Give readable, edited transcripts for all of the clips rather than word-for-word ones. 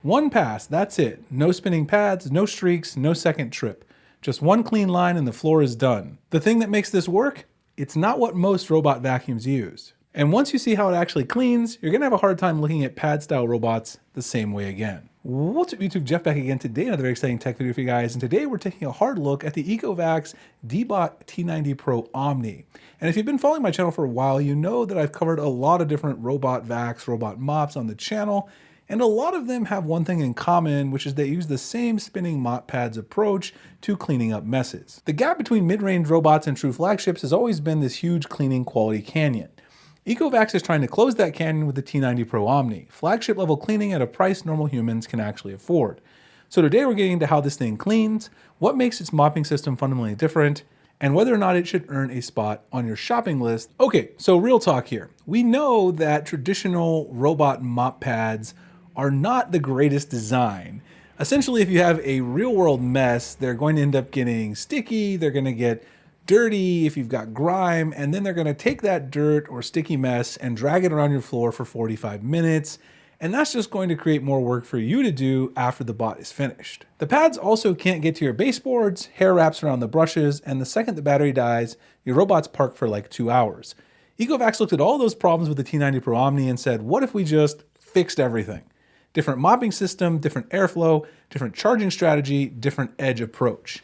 One pass, that's it. No spinning pads, no streaks, no second trip. Just one clean line and the floor is done. The thing that makes this work? It's not what most robot vacuums use. And once you see how it actually cleans, you're gonna have a hard time looking at pad style robots the same way again. What's up YouTube, Jeff back again today, another very exciting tech video for you guys, and today we're taking a hard look at the Ecovacs DEEBOT T90 Pro Omni. And if you've been following my channel for a while, you know that I've covered a lot of different robot vacs, robot mops on the channel, and a lot of them have one thing in common, which is they use the same spinning mop pads approach to cleaning up messes. The gap between mid-range robots and true flagships has always been this huge cleaning quality canyon. Ecovacs is trying to close that canyon with the T90 Pro Omni, flagship level cleaning at a price normal humans can actually afford. So today we're getting into how this thing cleans, what makes its mopping system fundamentally different, and whether or not it should earn a spot on your shopping list. Okay, so real talk here. We know that traditional robot mop pads are not the greatest design. Essentially, if you have a real world mess, they're going to end up getting sticky, they're going to get dirty if you've got grime, and then they're going to take that dirt or sticky mess and drag it around your floor for 45 minutes. And that's just going to create more work for you to do after the bot is finished. The pads also can't get to your baseboards, hair wraps around the brushes, and the second the battery dies, your robot's parked for like 2 hours. Ecovacs looked at all those problems with the T90 Pro Omni and said, what if we just fixed everything? Different mopping system, different airflow, different charging strategy, different edge approach.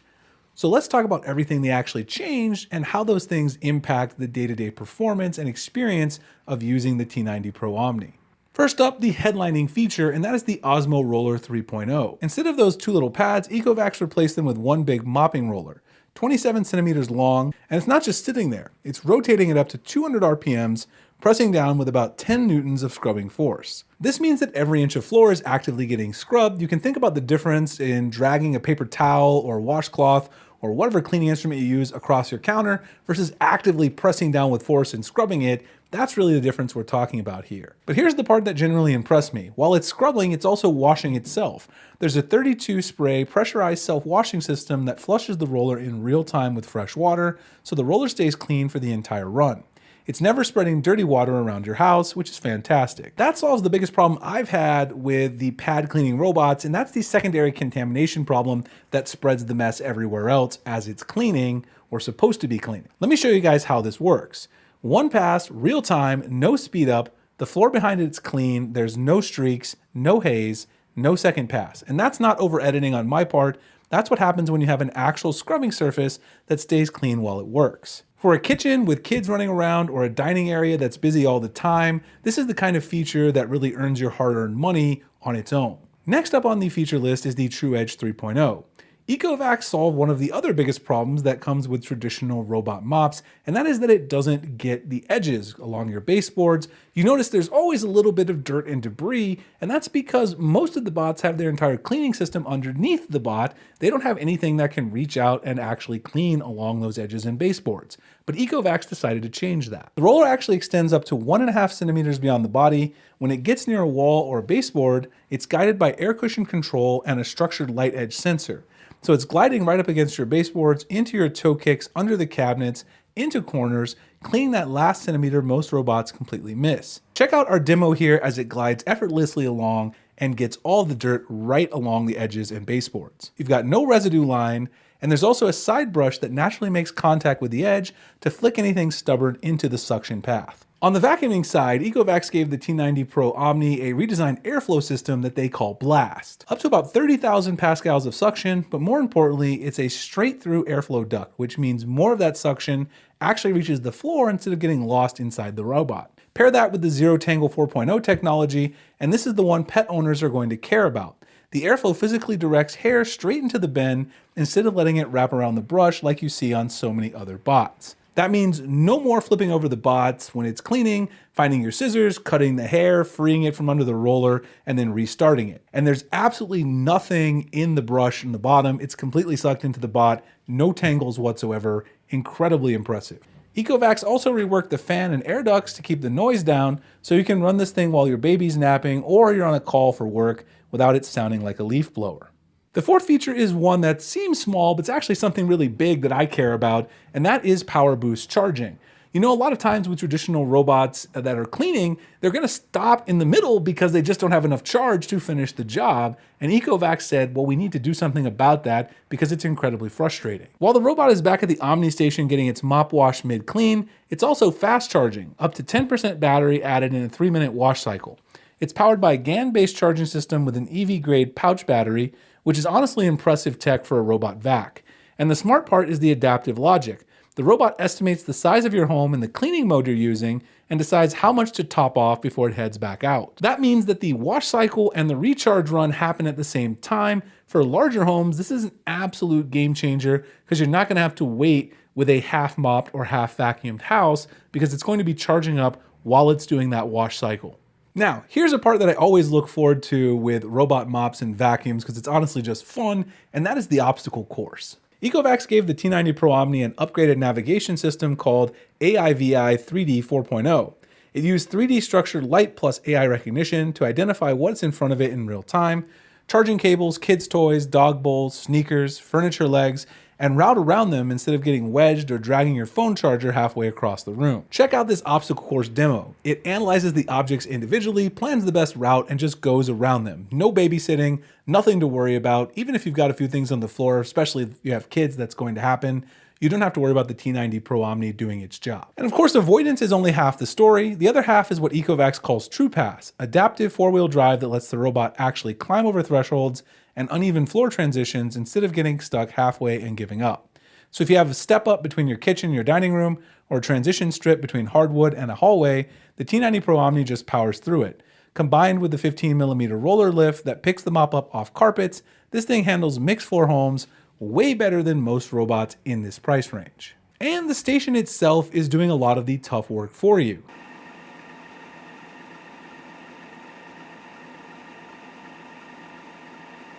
So let's talk about everything they actually changed and how those things impact the day-to-day performance and experience of using the T90 Pro Omni. First up, the headlining feature, and that is the Osmo Roller 3.0. Instead of those two little pads, Ecovacs replaced them with one big mopping roller, 27 centimeters long, and it's not just sitting there, it's rotating it up to 200 RPMs, pressing down with about 10 newtons of scrubbing force. This means that every inch of floor is actively getting scrubbed. You can think about the difference in dragging a paper towel or washcloth or whatever cleaning instrument you use across your counter versus actively pressing down with force and scrubbing it. That's really the difference we're talking about here. But here's the part that generally impressed me. While it's scrubbing, it's also washing itself. There's a 32 spray pressurized self-washing system that flushes the roller in real time with fresh water, so the roller stays clean for the entire run. It's never spreading dirty water around your house, which is fantastic. That solves the biggest problem I've had with the pad cleaning robots, and that's the secondary contamination problem that spreads the mess everywhere else as it's cleaning or supposed to be cleaning. Let me show you guys how this works. One pass, real time, no speed up, the floor behind it's clean, there's no streaks, no haze, no second pass. And that's not over editing on my part. That's what happens when you have an actual scrubbing surface that stays clean while it works. For a kitchen with kids running around or a dining area that's busy all the time, this is the kind of feature that really earns your hard-earned money on its own. Next up on the feature list is the TruEdge 3.0. Ecovacs solved one of the other biggest problems that comes with traditional robot mops, and that is that it doesn't get the edges along your baseboards. You notice there's always a little bit of dirt and debris, and that's because most of the bots have their entire cleaning system underneath the bot. They don't have anything that can reach out and actually clean along those edges and baseboards. But Ecovacs decided to change that. The roller actually extends up to 1.5 centimeters beyond the body. When it gets near a wall or a baseboard, it's guided by air cushion control and a structured light edge sensor. So it's gliding right up against your baseboards, into your toe kicks, under the cabinets, into corners, cleaning that last centimeter most robots completely miss. Check out our demo here as it glides effortlessly along and gets all the dirt right along the edges and baseboards. You've got no residue line, and there's also a side brush that naturally makes contact with the edge to flick anything stubborn into the suction path. On the vacuuming side, Ecovacs gave the T90 Pro Omni a redesigned airflow system that they call Blast. Up to about 30,000 pascals of suction, but more importantly, it's a straight through airflow duct, which means more of that suction actually reaches the floor instead of getting lost inside the robot. Pair that with the ZeroTangle 4.0 technology, and this is the one pet owners are going to care about. The airflow physically directs hair straight into the bin instead of letting it wrap around the brush like you see on so many other bots. That means no more flipping over the bots when it's cleaning, finding your scissors, cutting the hair, freeing it from under the roller, and then restarting it. And there's absolutely nothing in the brush in the bottom. It's completely sucked into the bot, no tangles whatsoever. Incredibly impressive. Ecovacs also reworked the fan and air ducts to keep the noise down, so you can run this thing while your baby's napping or you're on a call for work without it sounding like a leaf blower. The fourth feature is one that seems small, but it's actually something really big that I care about, and that is PowerBoost charging. You know, a lot of times with traditional robots that are cleaning, they're gonna stop in the middle because they just don't have enough charge to finish the job. And Ecovacs said, well, we need to do something about that because it's incredibly frustrating. While the robot is back at the Omni station getting its mop wash mid-clean, it's also fast charging, up to 10% battery added in a 3-minute wash cycle. It's powered by a GaN-based charging system with an AIVI-grade pouch battery, which is honestly impressive tech for a robot vac. And the smart part is the adaptive logic. The robot estimates the size of your home and the cleaning mode you're using and decides how much to top off before it heads back out. That means that the wash cycle and the recharge run happen at the same time. For larger homes, this is an absolute game changer because you're not going to have to wait with a half mopped or half vacuumed house because it's going to be charging up while it's doing that wash cycle. Now, here's a part that I always look forward to with robot mops and vacuums because it's honestly just fun, and that is the obstacle course. Ecovacs gave the T90 Pro Omni an upgraded navigation system called AIVI 3D 4.0. It used 3D structured light plus AI recognition to identify what's in front of it in real time, charging cables, kids' toys, dog bowls, sneakers, furniture legs, and route around them instead of getting wedged or dragging your phone charger halfway across the room. Check out this obstacle course demo. It analyzes the objects individually, plans the best route, and just goes around them. No babysitting, nothing to worry about. Even if you've got a few things on the floor, especially if you have kids, that's going to happen. You don't have to worry about the T90 Pro Omni doing its job. And of course, avoidance is only half the story. The other half is what Ecovacs calls TruePass, adaptive four-wheel drive that lets the robot actually climb over thresholds and uneven floor transitions instead of getting stuck halfway and giving up. So if you have a step up between your kitchen and your dining room, or a transition strip between hardwood and a hallway, the T90 Pro Omni just powers through it. Combined with the 15mm roller lift that picks the mop up off carpets, this thing handles mixed floor homes way better than most robots in this price range. And the station itself is doing a lot of the tough work for you.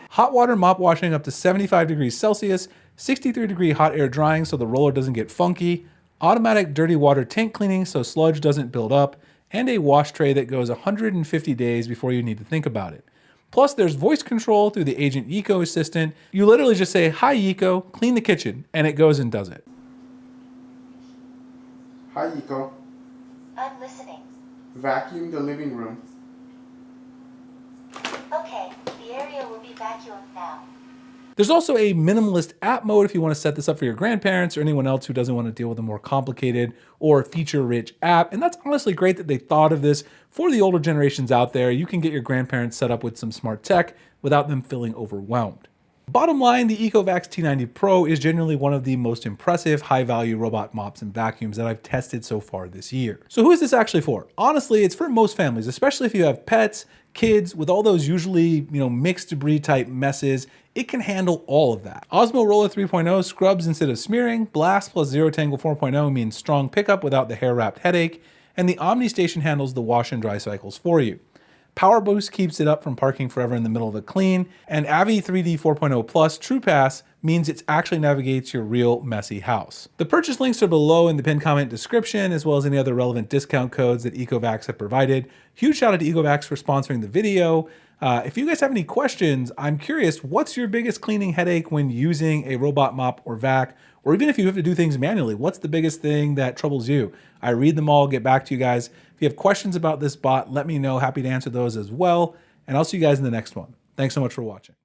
Hot water mop washing up to 75 degrees Celsius, 63-degree hot air drying so the roller doesn't get funky, automatic dirty water tank cleaning so sludge doesn't build up, and a wash tray that goes 150 days before you need to think about it. Plus there's voice control through the Agent Eco Assistant. You literally just say, "Hi Eco, clean the kitchen," and it goes and does it. Hi Eco. I'm listening. Vacuum the living room. Okay, the area will be vacuumed now. There's also a minimalist app mode if you want to set this up for your grandparents or anyone else who doesn't want to deal with a more complicated or feature-rich app. And that's honestly great that they thought of this for the older generations out there. You can get your grandparents set up with some smart tech without them feeling overwhelmed. Bottom line, the Ecovacs T90 Pro is genuinely one of the most impressive high-value robot mops and vacuums that I've tested so far this year. So who is this actually for? Honestly, it's for most families, especially if you have pets, kids, with all those usually, mixed debris type messes. It can handle all of that. Osmo ROLLER 3.0 scrubs instead of smearing. Blast plus ZeroTangle 4.0 means strong pickup without the hair-wrapped headache. And the Omni station handles the wash and dry cycles for you. PowerBoost keeps it up from parking forever in the middle of a clean, and AIVI 3D 4.0 Plus TruePass means it actually navigates your real messy house. The purchase links are below in the pinned comment description, as well as any other relevant discount codes that Ecovacs have provided. Huge shout out to Ecovacs for sponsoring the video. If you guys have any questions, I'm curious, what's your biggest cleaning headache when using a robot mop or vac? Or even if you have to do things manually, what's the biggest thing that troubles you? I read them all, get back to you guys. If you have questions about this bot, let me know. Happy to answer those as well. And I'll see you guys in the next one. Thanks so much for watching.